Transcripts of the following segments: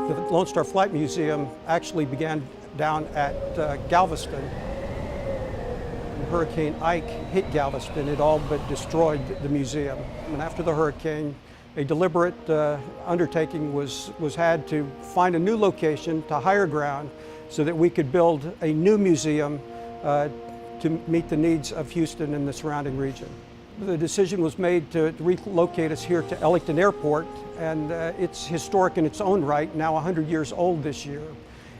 The Lone Star Flight Museum actually began down at Galveston. When Hurricane Ike hit Galveston, it all but destroyed the museum. And after the hurricane, a deliberate undertaking was had to find a new location, to higher ground, so that we could build a new museum to meet the needs of Houston and the surrounding region. The decision was made to relocate us here to Ellington Airport, and it's historic in its own right, now 100 years old this year.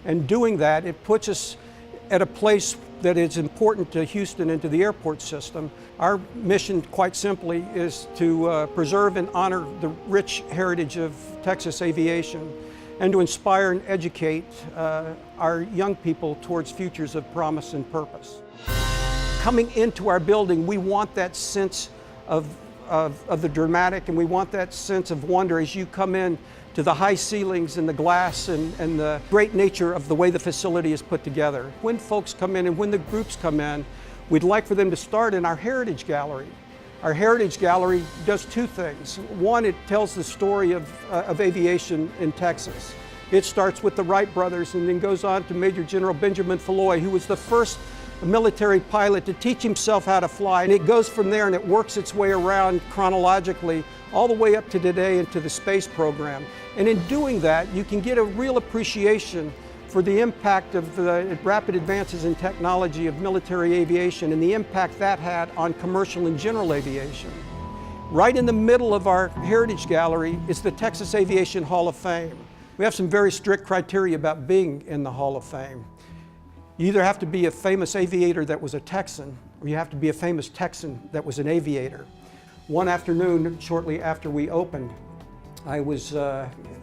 And doing that, it puts us at a place that is important to Houston and to the airport system. Our mission, quite simply, is to preserve and honor the rich heritage of Texas aviation and to inspire and educate our young people towards futures of promise and purpose. Coming into our building, we want that sense of the dramatic, and we want that sense of wonder as you come in to the high ceilings and the glass and the great nature of the way the facility is put together. When folks come in and when the groups come in, we'd like for them to start in our Heritage Gallery. Our Heritage Gallery does two things. One, it tells the story of aviation in Texas. It starts with the Wright brothers and then goes on to Major General Benjamin Falloy, who was the first military pilot to teach himself how to fly. And it goes from there and it works its way around chronologically all the way up to today and to the space program. And in doing that, you can get a real appreciation for the impact of the rapid advances in technology of military aviation and the impact that had on commercial and general aviation. Right in the middle of our Heritage Gallery is the Texas Aviation Hall of Fame. We have some very strict criteria about being in the Hall of Fame. You either have to be a famous aviator that was a Texan, or you have to be a famous Texan that was an aviator. One afternoon, shortly after we opened, I was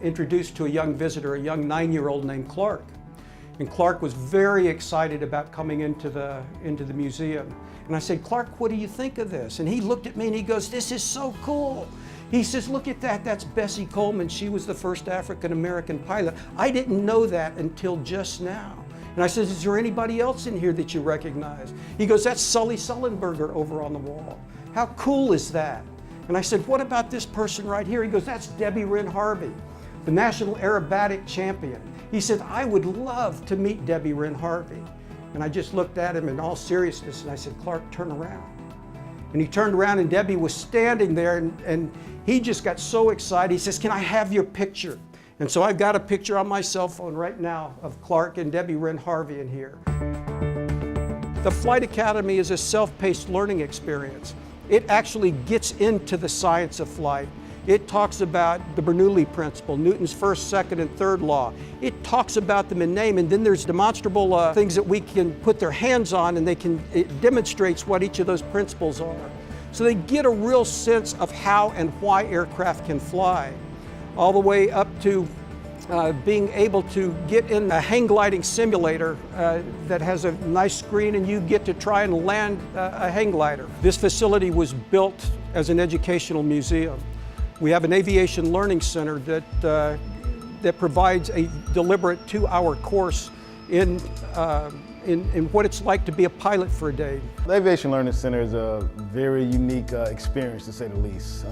introduced to a young visitor, a young 9-year-old named Clark. And Clark was very excited about coming into the museum. And I said, "Clark, what do you think of this?" And he looked at me and he goes, "This is so cool." He says, "Look at that, that's Bessie Coleman. She was the first African-American pilot. I didn't know that until just now." And I said, "Is there anybody else in here that you recognize?" He goes, "That's Sully Sullenberger over on the wall. How cool is that?" And I said, "What about this person right here?" He goes, "That's Debbie Wren Harvey, the national aerobatic champion." He said, "I would love to meet Debbie Wren Harvey." And I just looked at him in all seriousness and I said, "Clark, turn around." And he turned around and Debbie was standing there and he just got so excited. He says, "Can I have your picture?" And so I've got a picture on my cell phone right now of Clark and Debbie Wren Harvey in here. The Flight Academy is a self-paced learning experience. It actually gets into the science of flight. It talks about the Bernoulli principle, Newton's first, second, and third law. It talks about them in name, and then there's demonstrable things that we can put their hands on, and it demonstrates what each of those principles are. So they get a real sense of how and why aircraft can fly, all the way up to being able to get in a hang gliding simulator that has a nice screen and you get to try and land a hang glider. This facility was built as an educational museum. We have an aviation learning center that provides a deliberate 2-hour course in what it's like to be a pilot for a day. The Aviation Learning Center is a very unique experience, to say the least.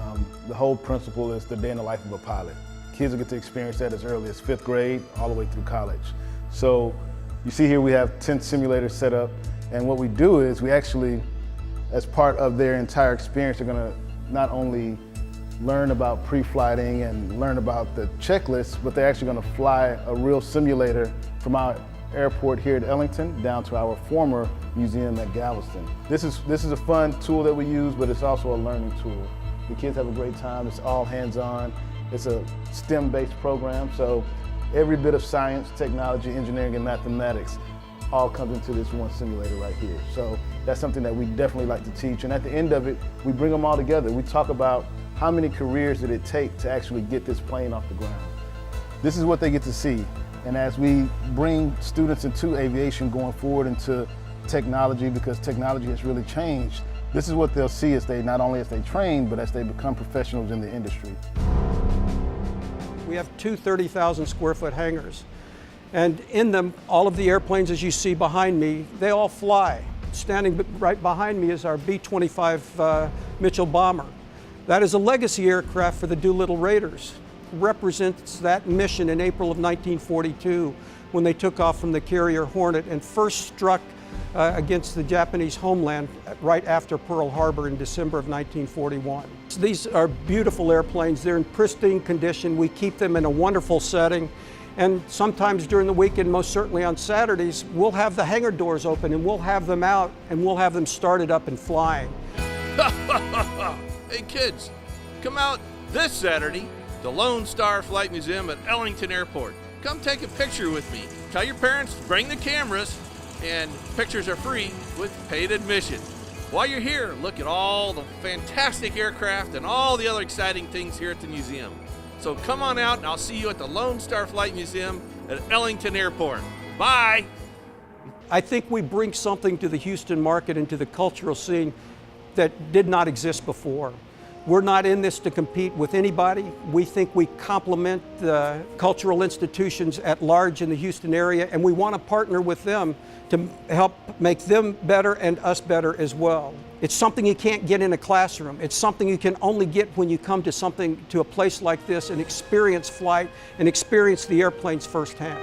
The whole principle is the day in the life of a pilot. Kids will get to experience that as early as 5th grade all the way through college. So you see here we have 10 simulators set up, and what we do is we actually, as part of their entire experience, they're going to not only learn about pre-flighting and learn about the checklist, but they're actually going to fly a real simulator from our airport here at Ellington down to our former museum at Galveston. This is a fun tool that we use, but it's also a learning tool. The kids have a great time. It's all hands-on. It's a STEM-based program, so every bit of science, technology, engineering, and mathematics all comes into this one simulator right here. So that's something that we definitely like to teach. And at the end of it, we bring them all together. We talk about how many careers did it take to actually get this plane off the ground. This is what they get to see. And as we bring students into aviation going forward into technology, because technology has really changed, this is what they'll see as they, not only as they train, but as they become professionals in the industry. We have two 30,000 square foot hangars. And in them, all of the airplanes, as you see behind me, they all fly. Standing right behind me is our B-25 Mitchell bomber. That is a legacy aircraft for the Doolittle Raiders. represents that mission in April of 1942 when they took off from the carrier Hornet and first struck against the Japanese homeland right after Pearl Harbor in December of 1941. So these are beautiful airplanes. They're in pristine condition. We keep them in a wonderful setting. And sometimes during the weekend, most certainly on Saturdays, we'll have the hangar doors open and we'll have them out and we'll have them started up and flying. Hey kids, come out this Saturday to Lone Star Flight Museum at Ellington Airport. Come take a picture with me. Tell your parents to bring the cameras, and pictures are free with paid admission. While you're here, look at all the fantastic aircraft and all the other exciting things here at the museum. So come on out and I'll see you at the Lone Star Flight Museum at Ellington Airport. Bye! I think we bring something to the Houston market and to the cultural scene that did not exist before. We're not in this to compete with anybody. We think we complement the cultural institutions at large in the Houston area, and we want to partner with them to help make them better and us better as well. It's something you can't get in a classroom. It's something you can only get when you come to a place like this and experience flight and experience the airplanes firsthand.